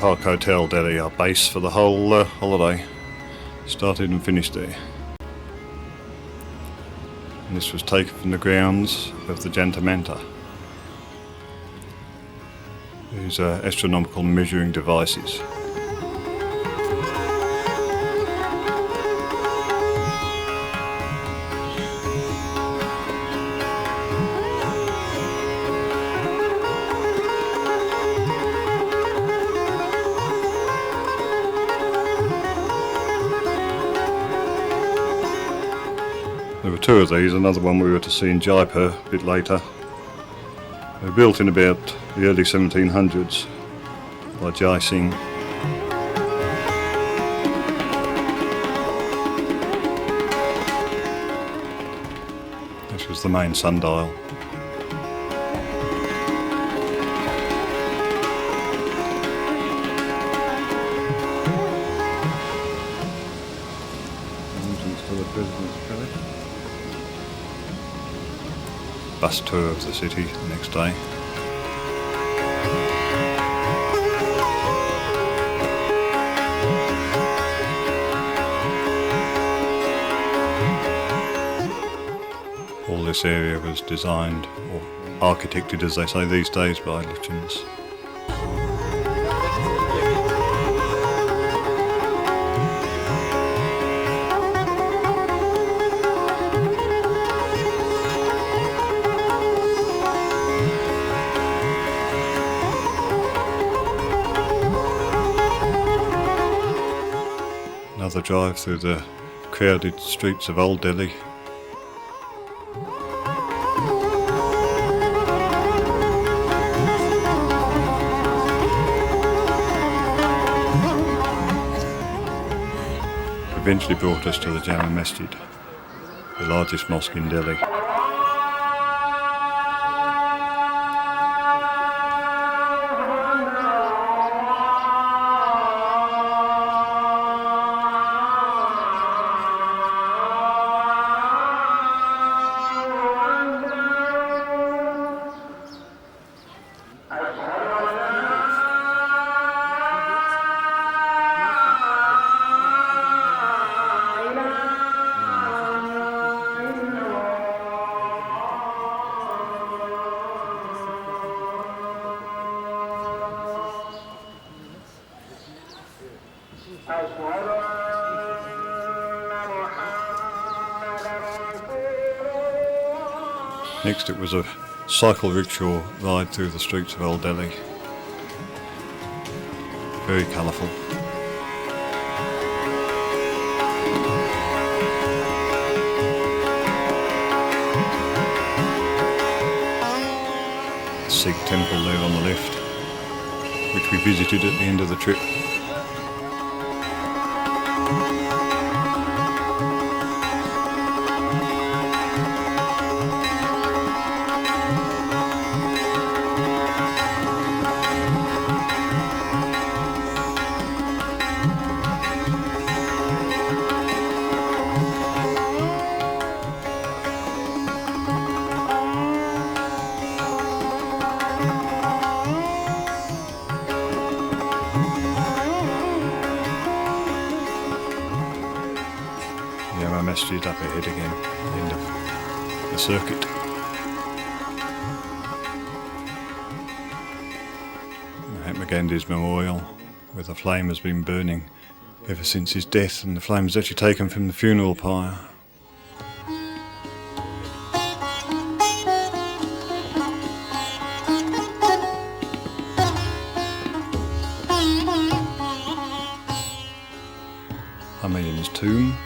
Park Hotel, Delhi, our base for the whole holiday. Started and finished there. And this was taken from the grounds of the Jantar Mantar. These are astronomical measuring devices. There were two of these, another one we were to see in Jaipur a bit later. They were built in about the early 1700s by Jai Singh. This was the main sundial. Entrance to the President's Palace. Bus tour of the city the next day. All this area was designed, or architected as they say these days, by Lichens. Another drive through the crowded streets of Old Delhi. Eventually brought us to the Jama Masjid, the largest mosque in Delhi. Next it was a cycle rickshaw ride through the streets of Old Delhi. Very colourful. The Sikh temple there on the left, which we visited at the end of the trip. Masjid up ahead again, end of the circuit. Mahatma Gandhi's memorial, where the flame has been burning ever since his death, and the flame is actually taken from the funeral pyre. Humayun's tomb.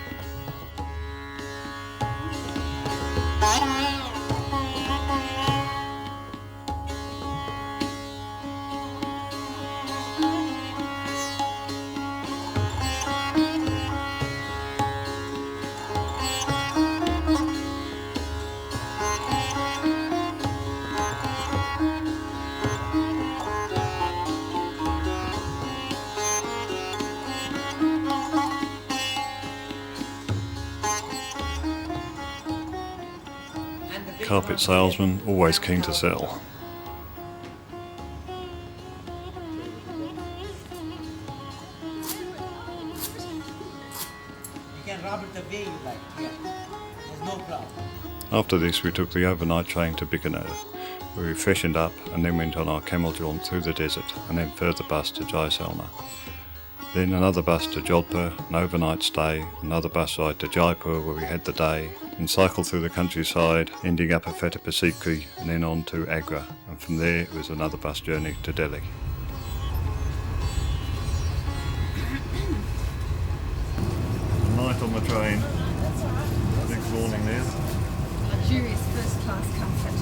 Carpet salesman, always keen to sell. way you like. Yeah. There's no problem. After this we took the overnight train to Bikaner, where we freshened up and then went on our camel jaunt through the desert and then further bus to Jaisalmer. Then another bus to Jodhpur, an overnight stay, another bus ride to Jaipur where we had the day, and cycled through the countryside, ending up at Fatehpur Sikri and then on to Agra, and from there it was another bus journey to Delhi. Night on the train. Next morning there. Luxurious first class comfort.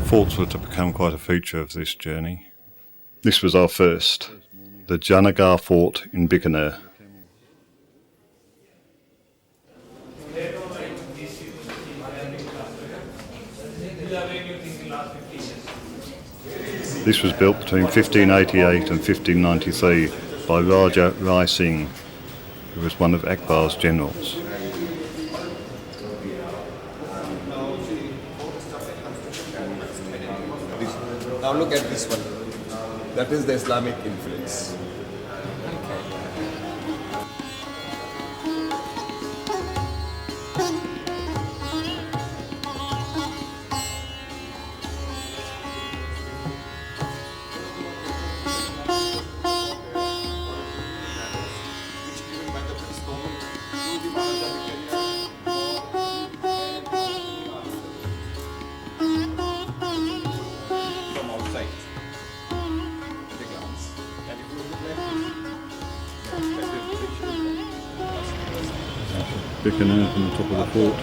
Forts were to become quite a feature of this journey. This was our first, the Janagar Fort in Bikaner. This was built between 1588 and 1593 by Raja Rai Singh, who was one of Akbar's generals. Now look at this one. That is the Islamic influence. Bikaner from the top of the fort.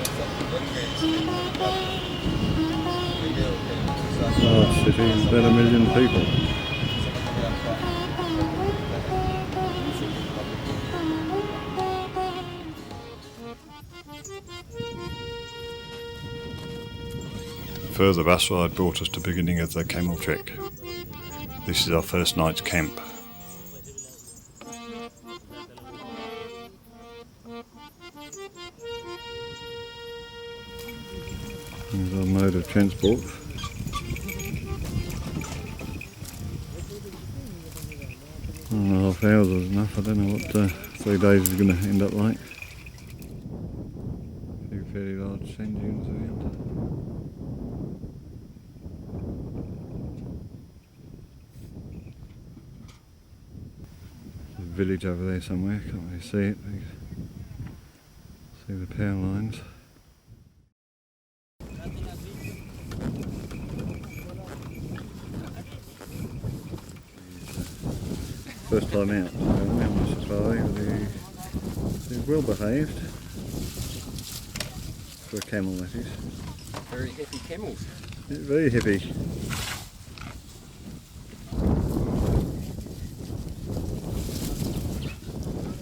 Large city, about 1 million people. Further bus ride brought us to the beginning of the camel trek. This is our first night's camp. There's our mode of transport. 1.5 hours is enough. I don't know what 3 days is going to end up like. A few fairly large sand dunes around. There's a village over there somewhere, can't really see it. You see the power lines. First time out, so on safari, they're well behaved. For a camel, that is. Very heavy camels. Yeah, very heavy.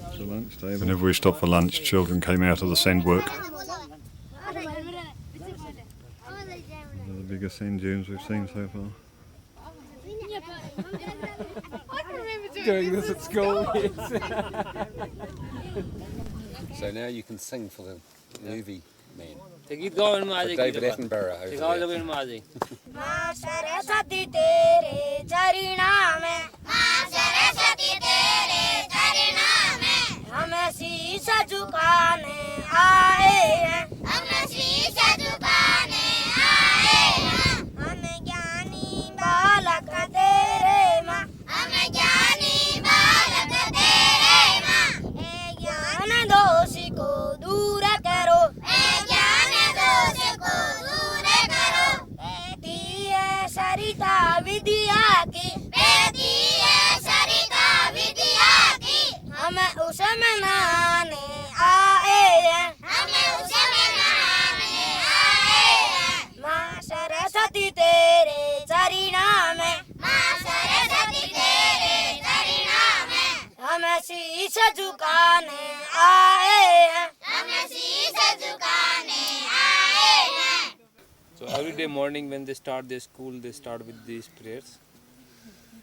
It's a lunch table. Whenever we stopped for lunch, children came out of the sand work. One of the biggest sand dunes we've seen so far. Doing this at school, yes. So now you can sing for the movie man. For David Attenborough over there. So every day morning when they start their school, they start with these prayers,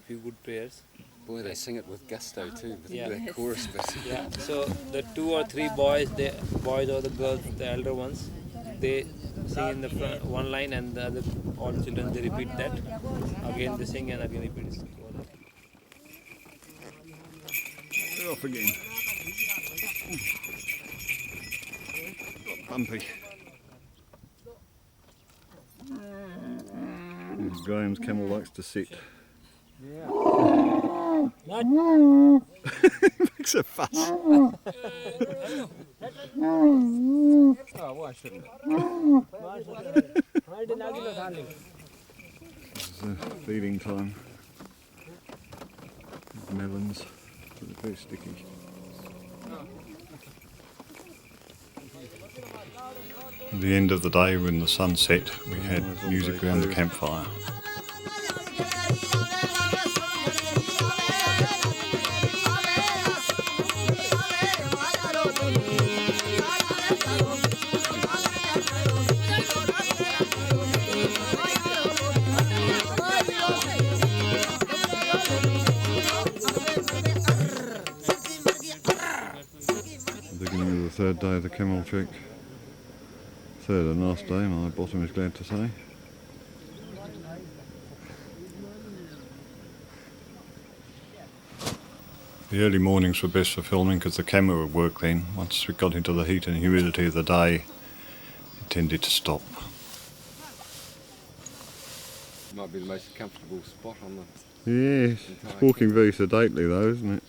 few good prayers. Boy, they sing it with gusto too, with Yeah. that chorus bit. Yeah. So the 2 or 3 boys, the boys or the girls, the elder ones, they sing in the front one line, and the other all children they repeat that. Again they sing and again repeat. We're off again. Got bumpy. Graham's camel likes to sit. Makes a fuss. It's feeding time. Melons. They're very sticky. At the end of the day, when the sun set, we had music around the campfire. Beginning of the third day of the camel trek. Third and last day, my bottom is glad to say. The early mornings were best for filming because the camera would work then. Once we got into the heat and humidity of the day, it tended to stop. Might be the most comfortable spot on the... Yes, it's walking very sedately though, isn't it?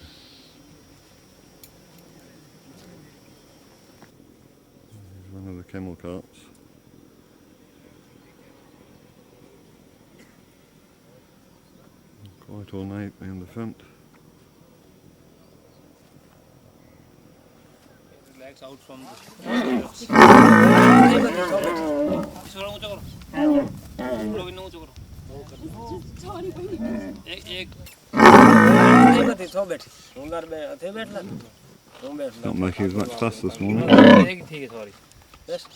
There's one of the camel carts. Quite ornate round the front. Relax out from the Not making as much fuss this morning. Yes,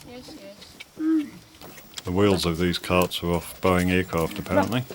yes. The wheels of these carts are off Boeing aircraft apparently.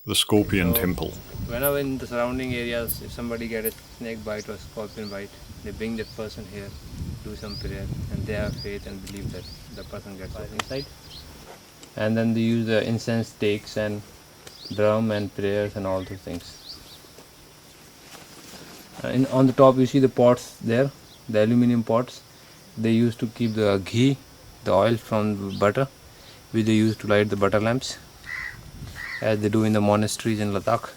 The Scorpion Temple. Whenever in the surrounding areas, if somebody get a snake bite or scorpion bite, they bring that person here, do some prayer, and they have faith and believe that the person gets inside. And then they use the incense stakes and drum and prayers and all those things. On the top you see the pots there, the aluminum pots. They used to keep the ghee, the oil from butter, which they used to light the butter lamps, as they do in the monasteries in Ladakh.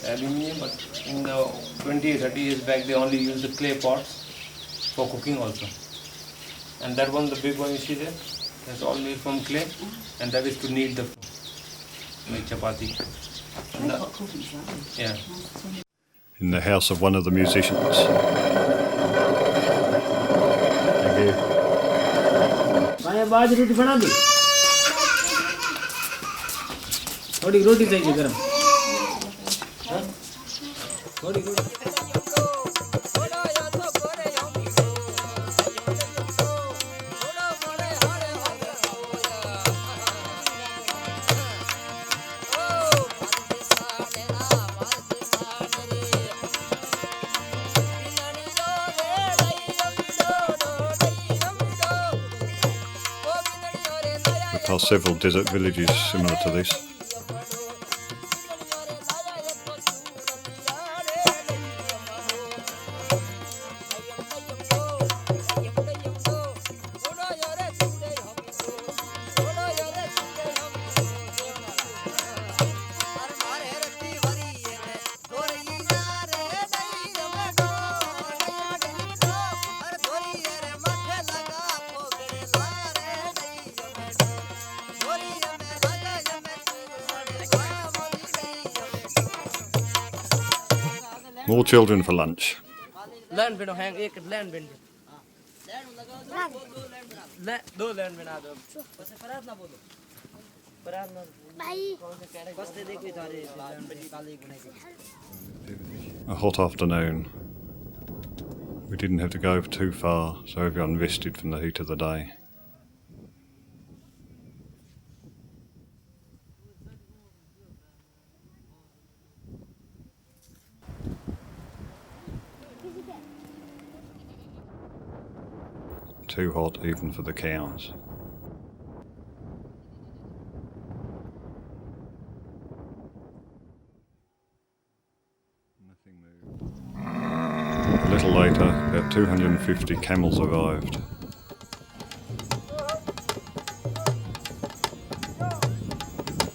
Aluminium, but in the 20-30 years back they only used the clay pots for cooking also. And that one, the big one you see there, that's all made from clay, and that is to knead the make chapati. Yeah. In the house of one of the musicians. थोड़ी रोटी चाहिए गरम थोड़ी रोटी are several desert villages similar to this. More children for lunch. लैंड बिन हैंग एक लैंड बिन दो लैंड बिन आ दो बस फराज ना बोलो फराज ना भाई बस दे देख भी तारे लैंड बिन काले गुने A hot afternoon. We didn't have to go too far, so everyone rested from the heat of the day. Too hot even for the cows. Nothing moved. A little later, about 250 camels arrived.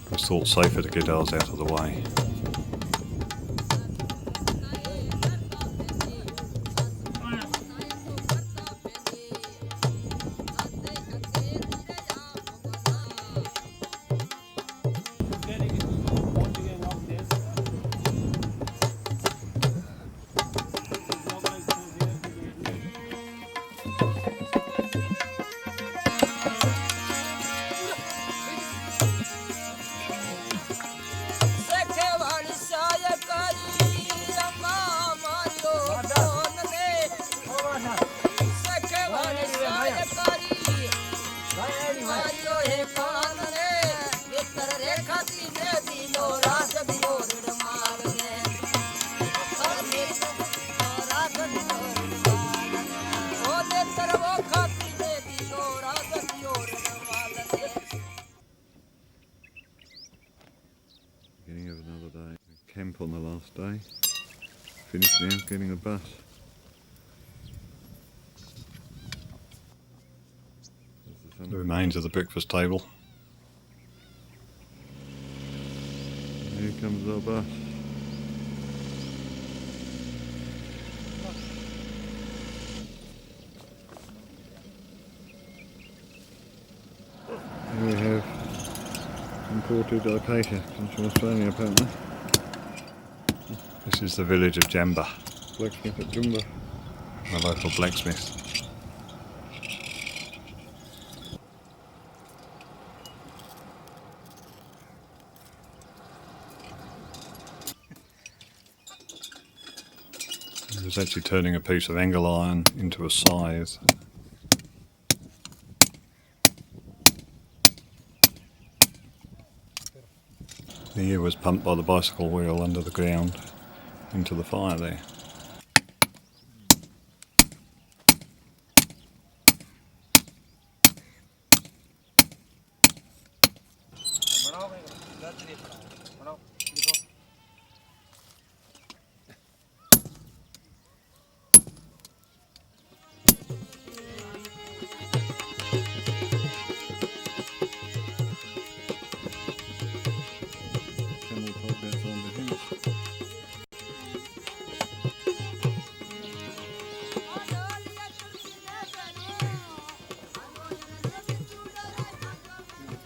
It was thought safer to get ours out of the way. Beginning of another day. We camp on the last day. Finished now, getting a bus. The remains of the breakfast table. Here comes our bus. Here we have imported acacia, comes from Australia apparently. This is the village of Jamba. Blacksmith at Jamba. The local blacksmith. He was actually turning a piece of angle iron into a scythe. The air was pumped by the bicycle wheel under the ground into the fire there.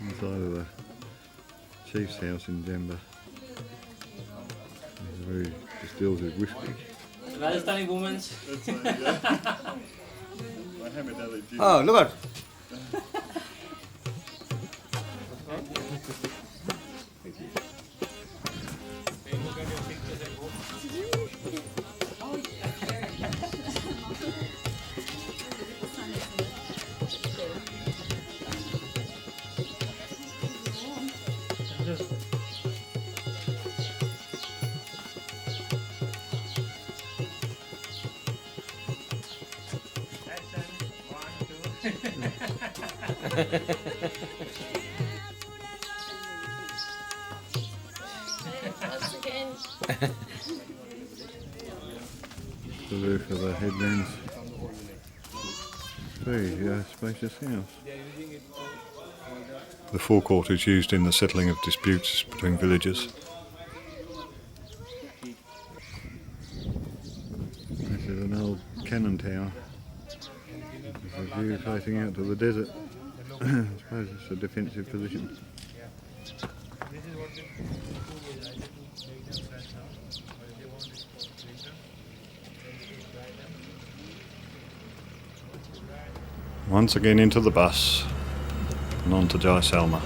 Inside of the chief's house in Jamba. Where he distills his whiskey. Rajasthani women's. Oh, look at. The roof of the headlands. Very spacious house. The forecourt is used in the settling of disputes between villages. This is an old cannon tower. There's a view facing out to the desert. I suppose it's a defensive position. Once again into the bus and on to Jaisalmer.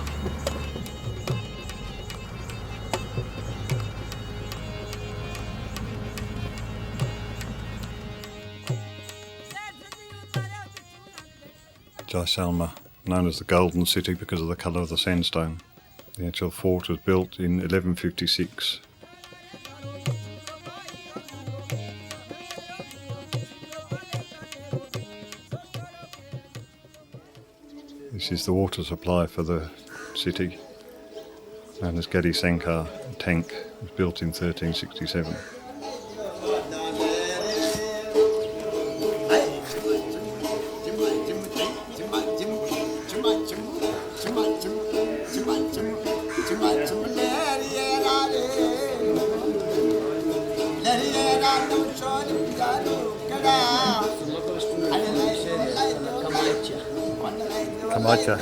Jaisalmer, known as the Golden City because of the colour of the sandstone. The actual fort was built in 1156. This is the water supply for the city, known as Gadi Sankar tank. It was built in 1367. Kamacha.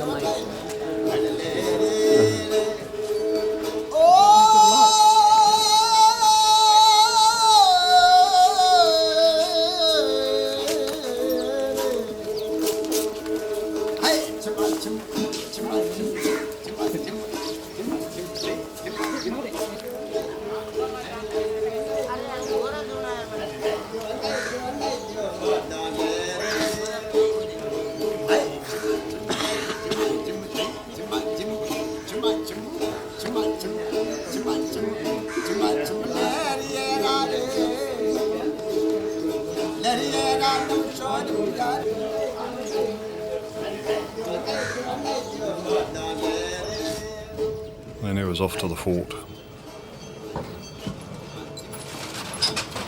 Then it was off to the fort,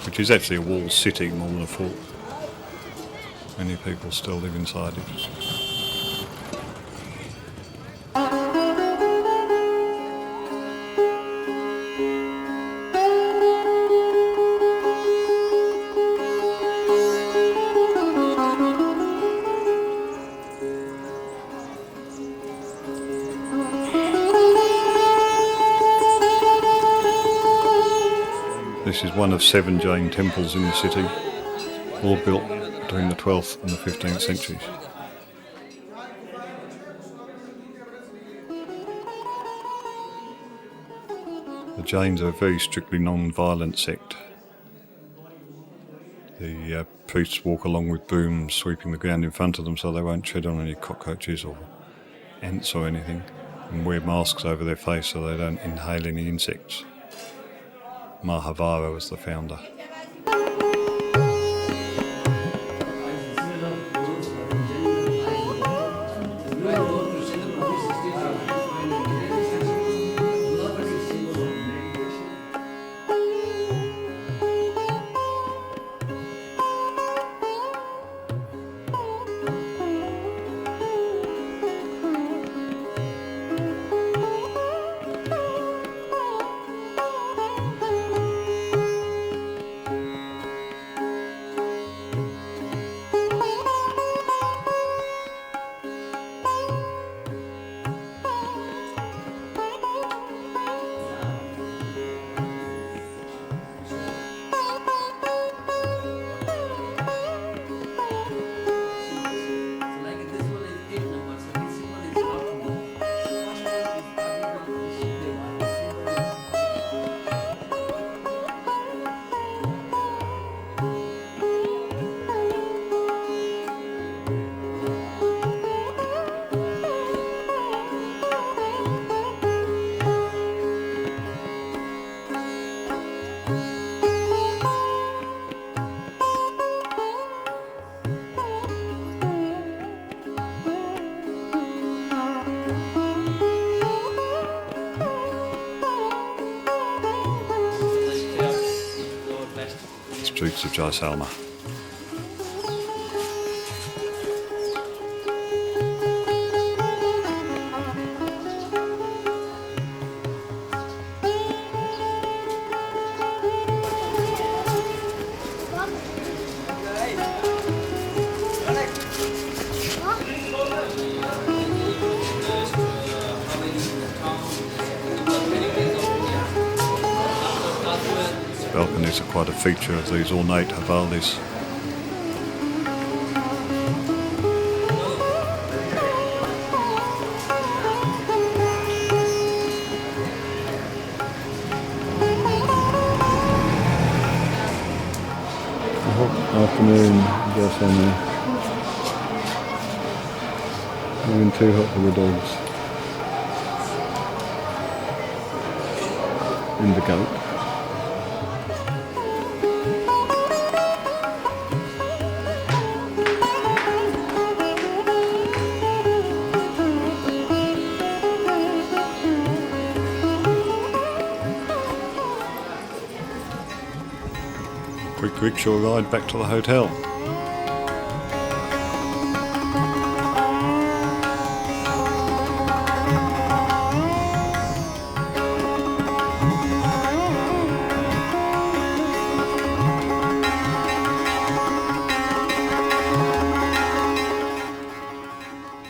which is actually a walled city more than a fort. Many people still live inside it. This is one of 7 Jain temples in the city, all built between the 12th and the 15th centuries. The Jains are a very strictly non-violent sect. The priests walk along with brooms, sweeping the ground in front of them so they won't tread on any cockroaches or ants or anything, and wear masks over their face so they don't inhale any insects. Mahavira was the founder. streets of Jaisalmer. Balconies are quite a feature of these ornate Havalis. Afternoon, Jaisalmer. Even too hot for the dogs. And the goat. Quick rickshaw ride back to the hotel.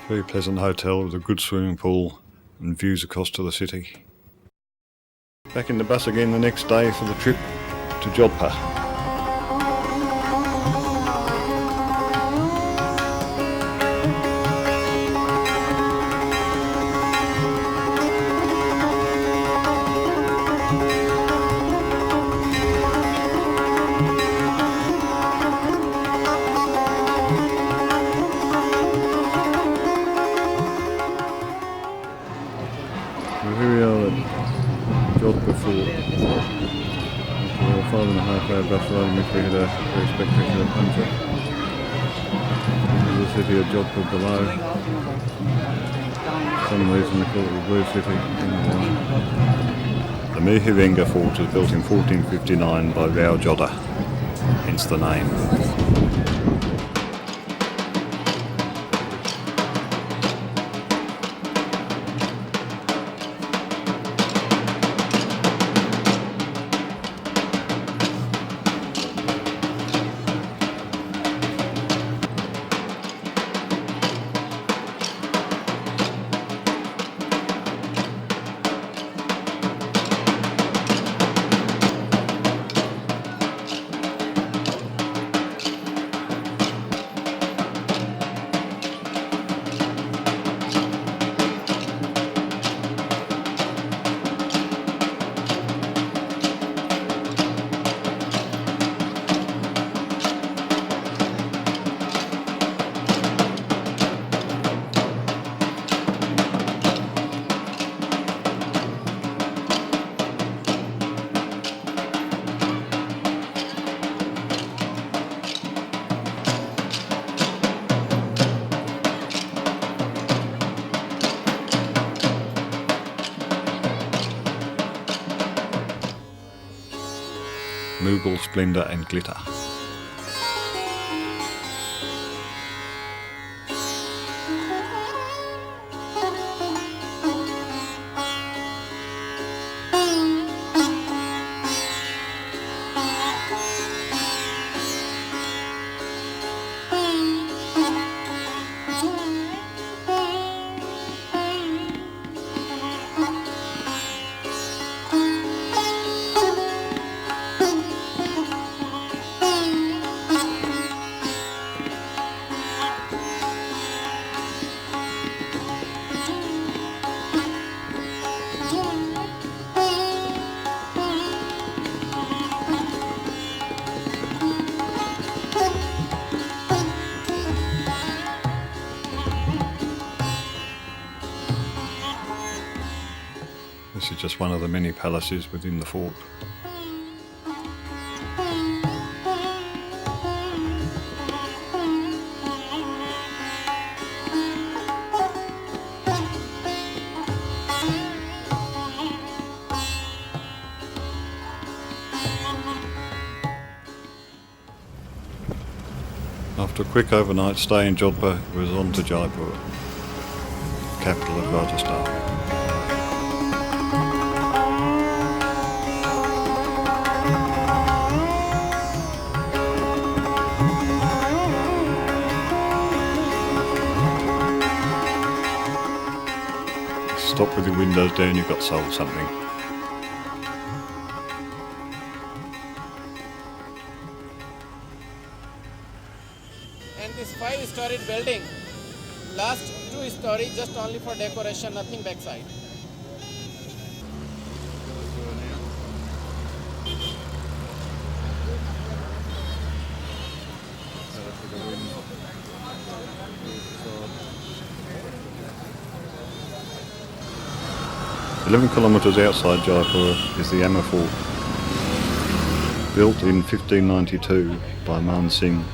Very pleasant hotel with a good swimming pool and views across to the city. Back in the bus again the next day for the trip to Jodhpur. Here we are at Jodhpur Fort. After a 5.5 hour bus ride, which we had a very spectacular puncher. There's the city of Jodhpur below. For some reason they call it the Blue City. The Mihirengga Fort was built in 1459 by Rao Jodha, hence the name. Mughal splendour and glitter. This is just one of the many palaces within the fort. After a quick overnight stay in Jodhpur, it was on to Jaipur, capital of Rajasthan. Stop with your windows down, you've got sold something. And this 5-story building, last 2 stories just only for decoration, nothing backside. "11 kilometres outside Jaipur is the Amma Fort, built in 1592 by Man Singh.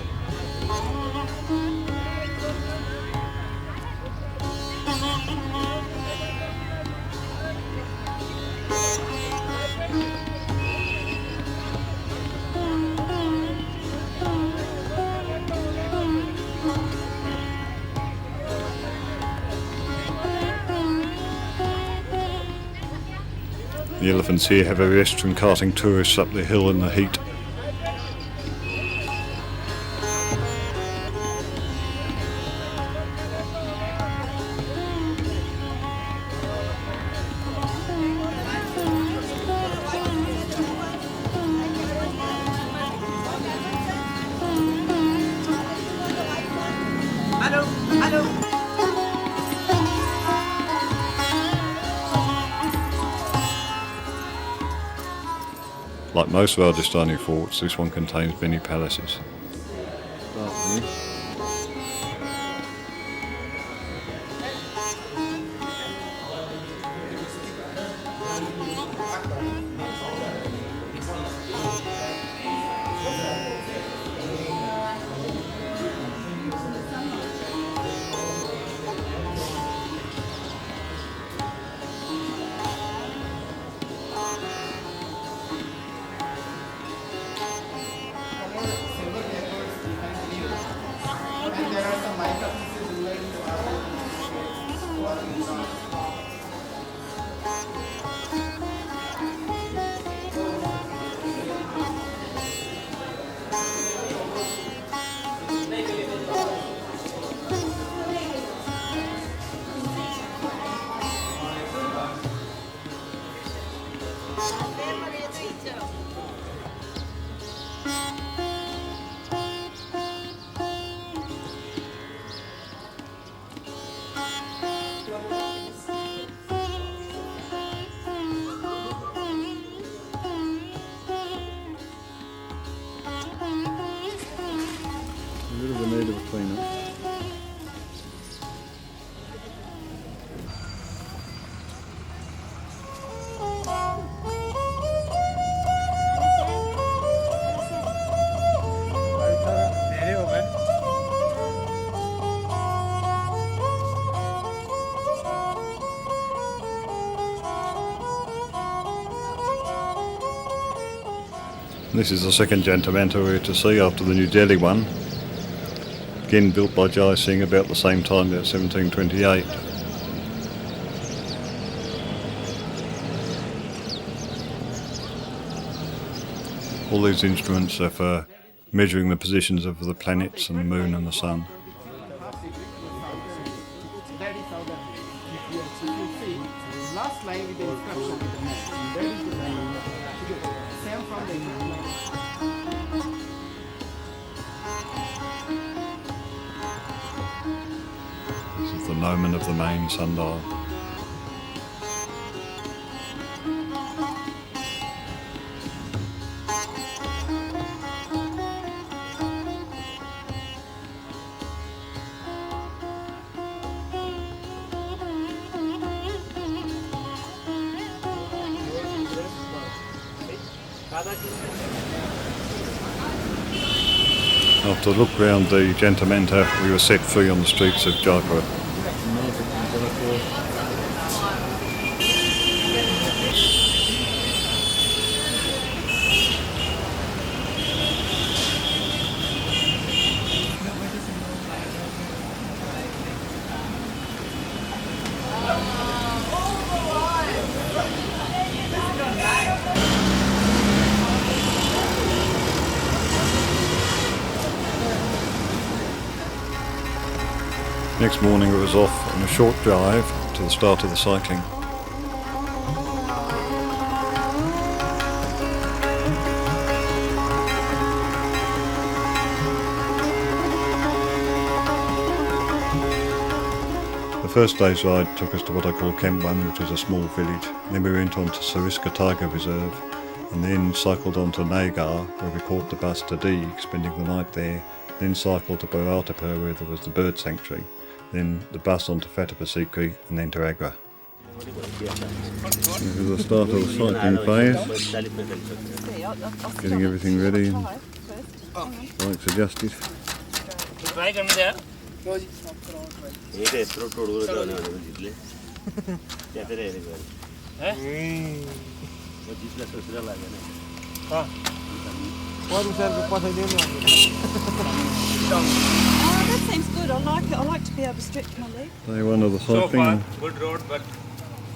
The elephants here have a rest from carting tourists up the hill in the heat. Like most Rajasthani forts, this one contains many palaces. A little bit need of a clean up. This is the second Jantamanta we're to see after the New Delhi one, again built by Jai Singh about the same time, about 1728. All these instruments are for measuring the positions of the planets and the moon and the sun. That is how that if you see last line with the instruction with the map. That is the line. Same from the This is the gnomon of the main sundial. After a look round the Jantamanta, we were set free on the streets of Jaipur. Next morning it was off on a short drive to the start of the cycling. The first day's ride took us to what I call Camp 1, which is a small village. Then we went on to Sariska Tiger Reserve and then cycled on to Nagar, where we caught the bus to Deeg, spending the night there, then cycled to Bharatapur, where there was the bird sanctuary, then the bus on to Fatehpur and then to Agra. This is the start of the cycling phase, getting everything ready and bikes adjusted. Try करने दे यार. एक है throat तोड़ दो जाने वाले में जितले कहते रहे रे हैं? वो जितले ससुराल आ गए ना हाँ. Oh, that seems good. I like it. I like to be able to stretch my legs. Day one of the So far, cycling. good road, but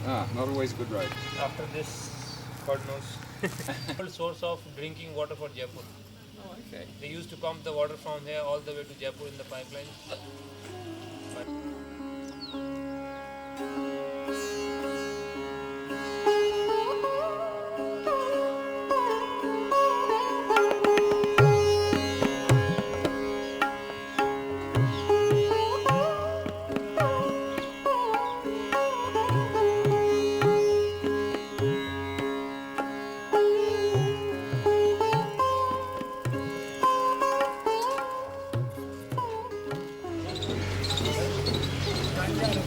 Not always good road. after this, God knows. Old source of drinking water for Jaipur. Oh, okay. They used to pump the water from here all the way to Jaipur in the pipeline. But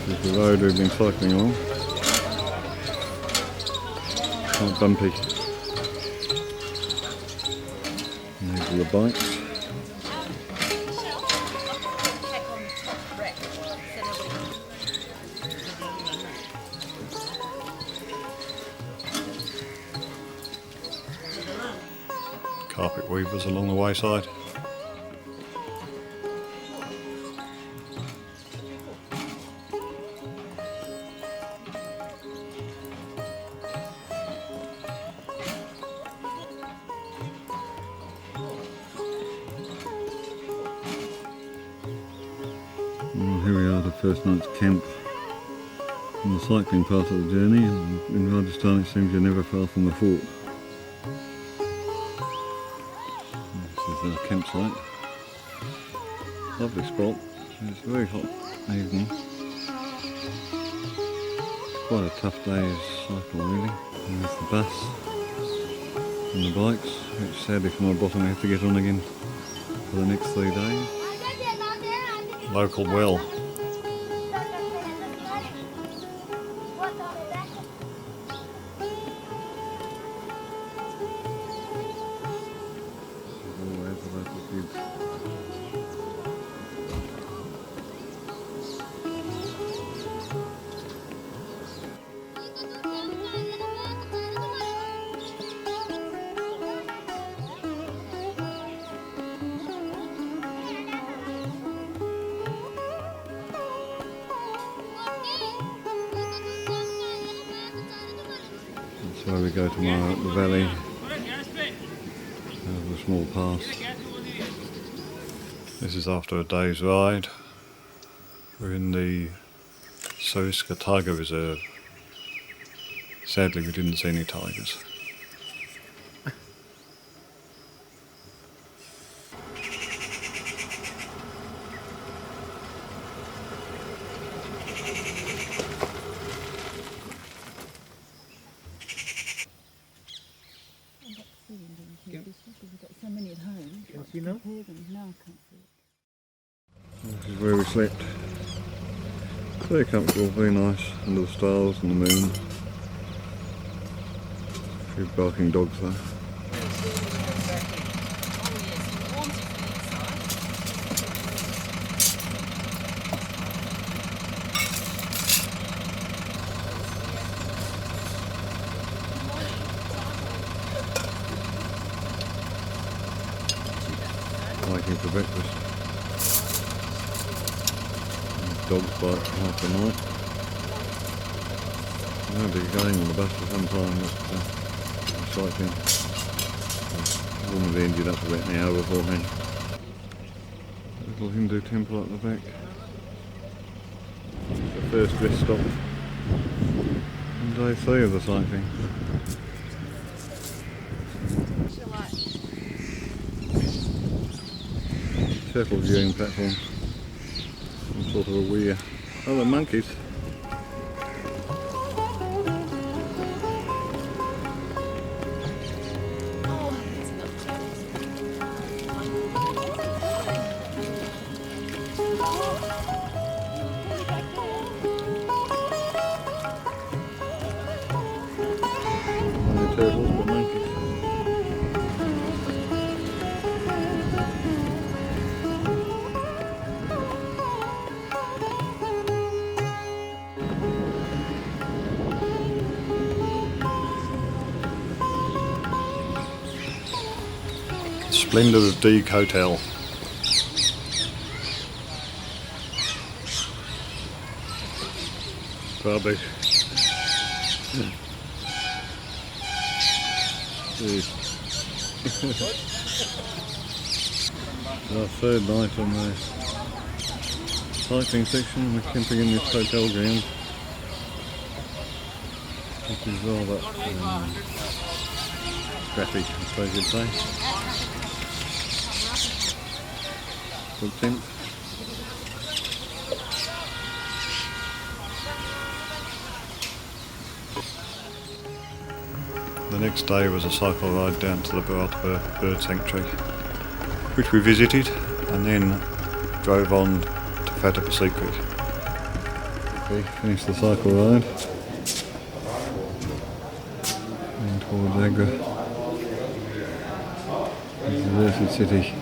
This is the road we've been cycling along. Quite bumpy. And these are the bikes. Carpet weavers along the wayside. Well, here we are, the first night's camp on the cycling part of the journey. In Rajasthan it seems you're never far from the fort. This is our campsite. Lovely spot. It's a very hot evening. It's quite a tough day's cycle really. And there's the bus and the bikes, which sadly for my bottom I have to get on again for the next 3 days. Local well. Always the local kids. That's where we go tomorrow, up the valley, over a small pass. This is after a day's ride. We're in the Sariska Tiger Reserve. Sadly we didn't see any tigers. This is where we slept. Very comfortable, very nice, under the stars and the moon. A few barking dogs though. Waking for breakfast. Dogs bark half the night. I'll be going on the bus for some time, but cycling. Normally ended up about an hour beforehand. A little Hindu temple at the back. first rest stop on day 3 of the cycling. Shuttle viewing platform. Some sort of a weir. Oh, the monkeys. No turtles, but monkeys. Splendid of Deek Hotel. Rubbish. Our third night on the cycling section. We're camping in this hotel ground, which is rather scrappy, I suppose you'd say. Good tent. The next day was a cycle ride down to the bird sanctuary, which we visited, and then drove on to Fatapasee. We finished the cycle ride and towards Agra, the deserted city.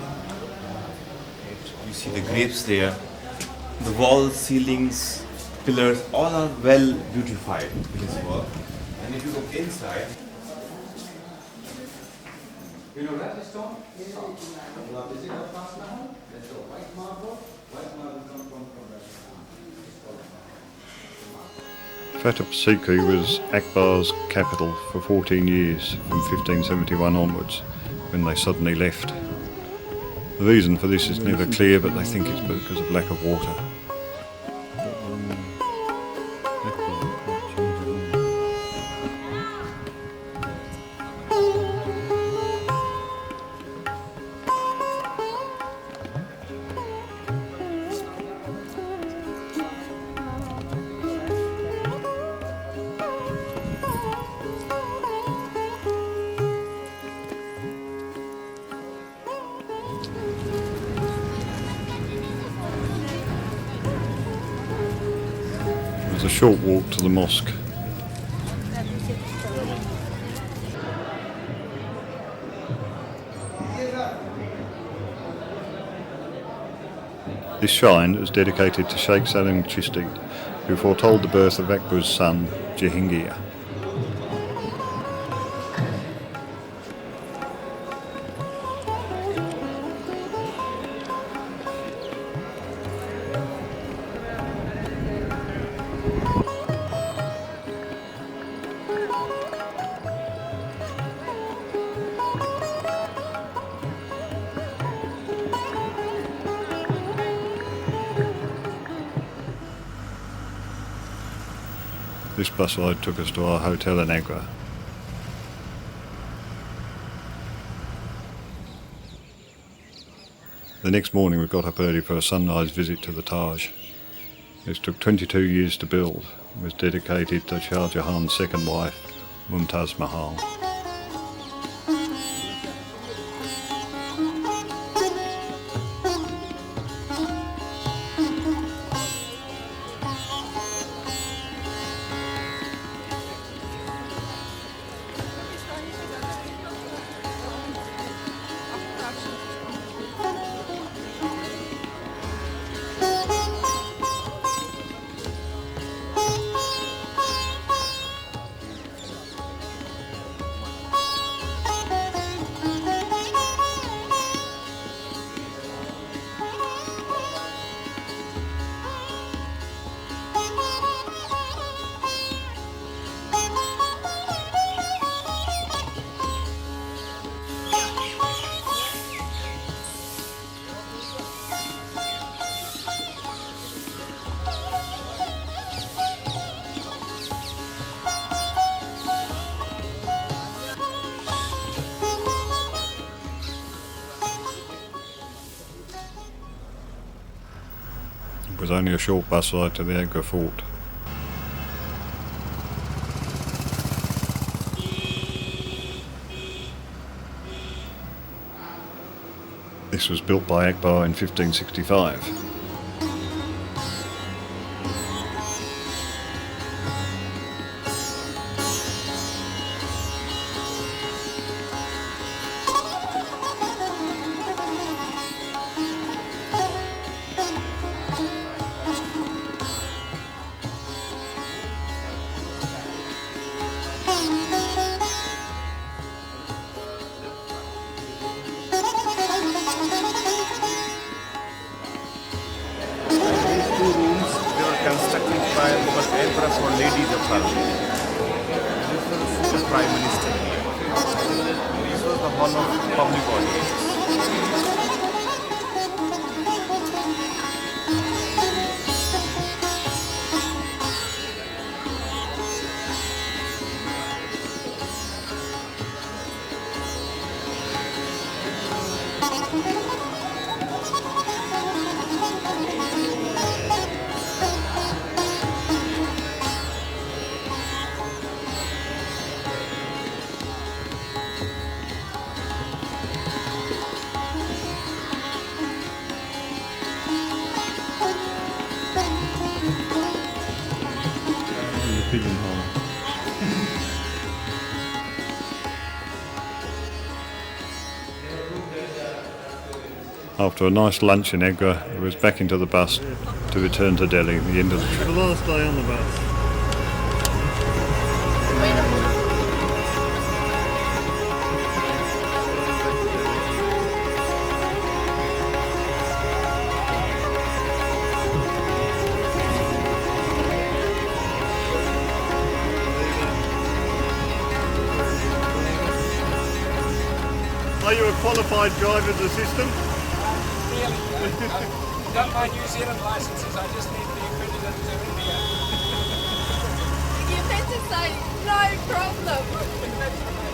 You see the grapes there, the walls, ceilings, pillars, all are well beautified in this work. And if you look inside, you know Rajasthan? White marble comes from Rajasthan. Fatapasee was Akbar's capital for 14 years, from 1571 onwards, when they suddenly left. The reason for this is never clear, but they think it's because of lack of water. It's a short walk to the mosque. This shrine is dedicated to Sheikh Salim Chishti, who foretold the birth of Akbar's son, Jahangir. This bus ride took us to our hotel in Agra. The next morning we got up early for a sunrise visit to the Taj. This took 22 years to build and was dedicated to Shah Jahan's second wife, Mumtaz Mahal. was only a short bus ride to the Agra fort. This was built by Akbar in 1565. Constructed by was Empress or Lady Jafar. This was the Prime Minister here. This was the hall of public audience. Pigeonhole. After a nice lunch in Agra, it was back into the bus to return to Delhi at the end of the trip. The last day on the bus. Are you a qualified driver's assistant? I've got my New Zealand licenses, I just need the accredited to India. You meant to say no problem.